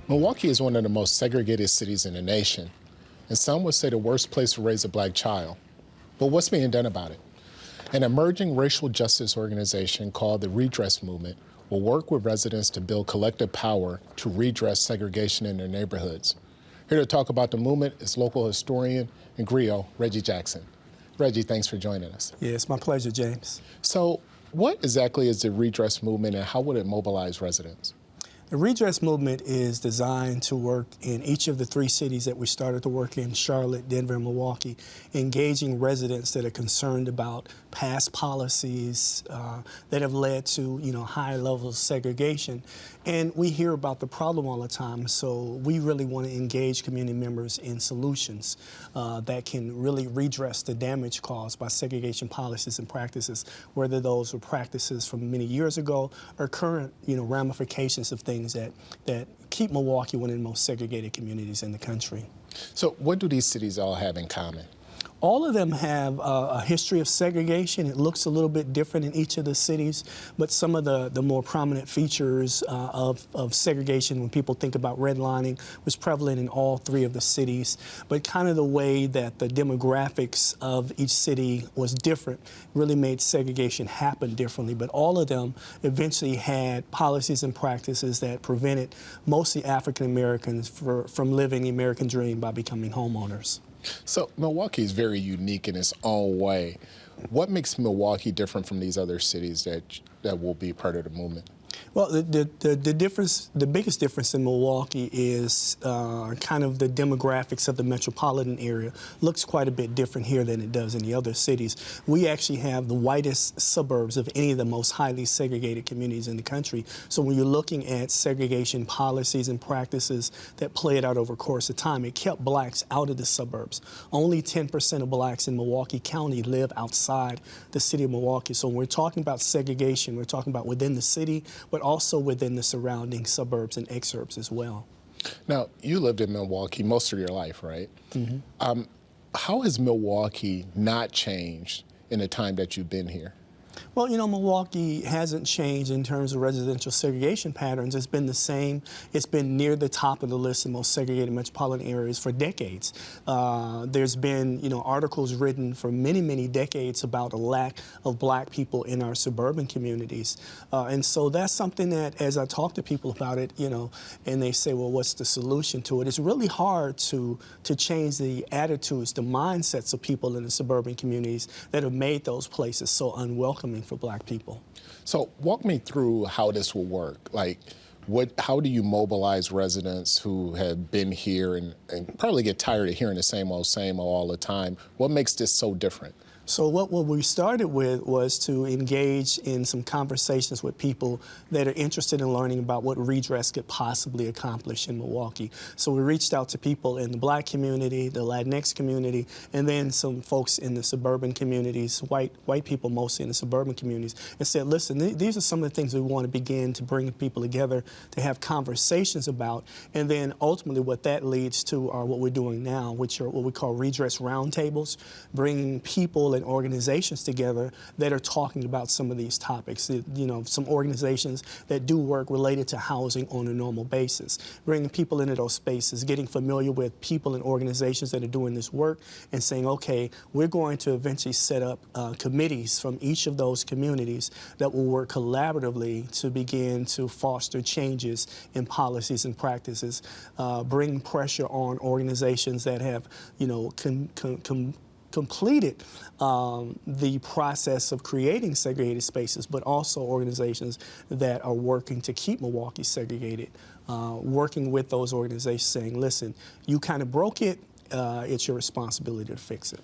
Milwaukee is one of the most segregated cities in the nation, and some would say the worst place to raise a black child. But what's being done about it? An emerging racial justice organization called the Redress Movement will work with residents to build collective power to redress segregation in their neighborhoods. Here to talk about the movement is local historian and griot, Reggie Jackson. Reggie, thanks for joining us. Yeah, it's my pleasure, James. So what exactly is the Redress Movement and how would it mobilize residents? The Redress Movement is designed to work in each of the three cities that we started to work in, Charlotte, Denver, and Milwaukee, engaging residents that are concerned about past policies that have led to, high levels of segregation. And we hear about the problem all the time, so we really want to engage community members in solutions that can really redress the damage caused by segregation policies and practices, whether those were practices from many years ago or current, ramifications of things that keep Milwaukee one of the most segregated communities in the country. So what do these cities all have in common? All of them have a history of segregation. It looks a little bit different in each of the cities, but some of the more prominent features of segregation when people think about redlining was prevalent in all three of the cities, but kind of the way that the demographics of each city was different really made segregation happen differently, but all of them eventually had policies and practices that prevented mostly African Americans from living the American dream by becoming homeowners. So Milwaukee is very unique in its own way. What makes Milwaukee different from these other cities that will be part of the movement? Well, the biggest difference in Milwaukee is kind of the demographics of the metropolitan area. Looks quite a bit different here than it does in the other cities. We actually have the whitest suburbs of any of the most highly segregated communities in the country. So when you're looking at segregation policies and practices that played out over the course of time, it kept blacks out of the suburbs. Only 10% of blacks in Milwaukee County live outside the city of Milwaukee. So when we're talking about segregation, we're talking about within the city, but also within the surrounding suburbs and exurbs as well. Now, you lived in Milwaukee most of your life, right? Mm-hmm. How has Milwaukee not changed in the time that you've been here? Well, Milwaukee hasn't changed in terms of residential segregation patterns. It's been the same. It's been near the top of the list in most segregated metropolitan areas for decades. There's been, articles written for many, many decades about a lack of black people in our suburban communities. And so that's something that, as I talk to people about it, and they say, well, what's the solution to it? It's really hard to change the attitudes, the mindsets of people in the suburban communities that have made those places so unwelcoming for black people. So walk me through how this will work. Like, how do you mobilize residents who have been here and probably get tired of hearing the same old all the time? What makes this so different? So what we started with was to engage in some conversations with people that are interested in learning about what redress could possibly accomplish in Milwaukee. So we reached out to people in the black community, the Latinx community, and then some folks in the suburban communities, white people mostly in the suburban communities, and said, listen, these are some of the things we want to begin to bring people together to have conversations about, and then ultimately what that leads to are what we're doing now, which are what we call Redress Roundtables, bringing people and organizations together that are talking about some of these topics. Some organizations that do work related to housing on a normal basis, bringing people into those spaces, getting familiar with people and organizations that are doing this work and saying, okay, we're going to eventually set up committees from each of those communities that will work collaboratively to begin to foster changes in policies and practices, bring pressure on organizations that have, completed the process of creating segregated spaces, but also organizations that are working to keep Milwaukee segregated, working with those organizations saying, listen, you kind of broke it, it's your responsibility to fix it.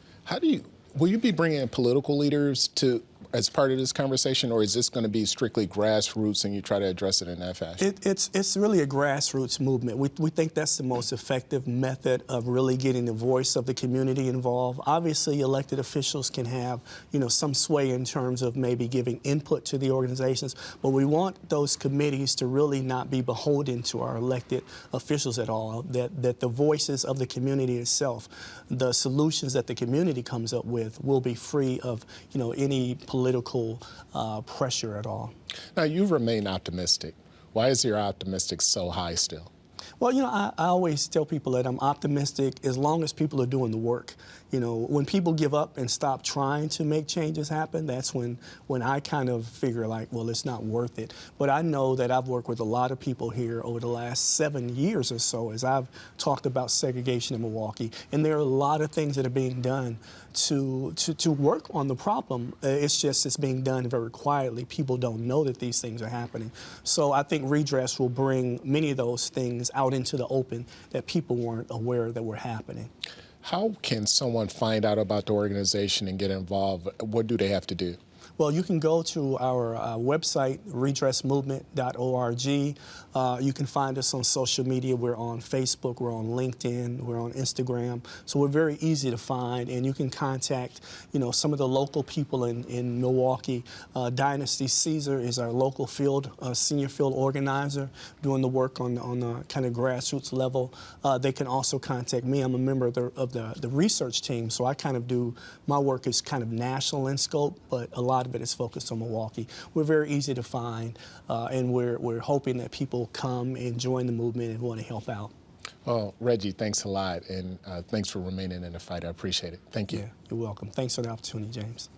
Will you be bringing in political leaders as part of this conversation, or is this going to be strictly grassroots and you try to address it in that fashion? It's really a grassroots movement. We think that's the most effective method of really getting the voice of the community involved. Obviously, elected officials can have, some sway in terms of maybe giving input to the organizations, but we want those committees to really not be beholden to our elected officials at all, that the voices of the community itself, the solutions that the community comes up with will be free of, any political pressure at all. Now, you've remained optimistic. Why is your optimistic so high still? Well, I always tell people that I'm optimistic as long as people are doing the work. When people give up and stop trying to make changes happen, that's when I kind of figure like, well, it's not worth it. But I know that I've worked with a lot of people here over the last 7 years or so as I've talked about segregation in Milwaukee, and there are a lot of things that are being done to work on the problem. It's being done very quietly. People don't know that these things are happening. So I think Redress will bring many of those things out into the open that people weren't aware that were happening. How can someone find out about the organization and get involved? What do they have to do? Well, you can go to our website, redressmovement.org. You can find us on social media. We're on Facebook, we're on LinkedIn, we're on Instagram. So we're very easy to find, and you can contact, some of the local people in Milwaukee. Dynasty Caesar is our local senior field organizer, doing the work on the kind of grassroots level. They can also contact me. I'm a member of the research team, so I kind of do, my work is kind of national in scope, but a lot of it is focused on Milwaukee. We're very easy to find, and we're hoping that people come and join the movement and want to help out. Well, Reggie, thanks a lot, and thanks for remaining in the fight. I appreciate it. Thank you. Yeah, you're welcome. Thanks for the opportunity, James.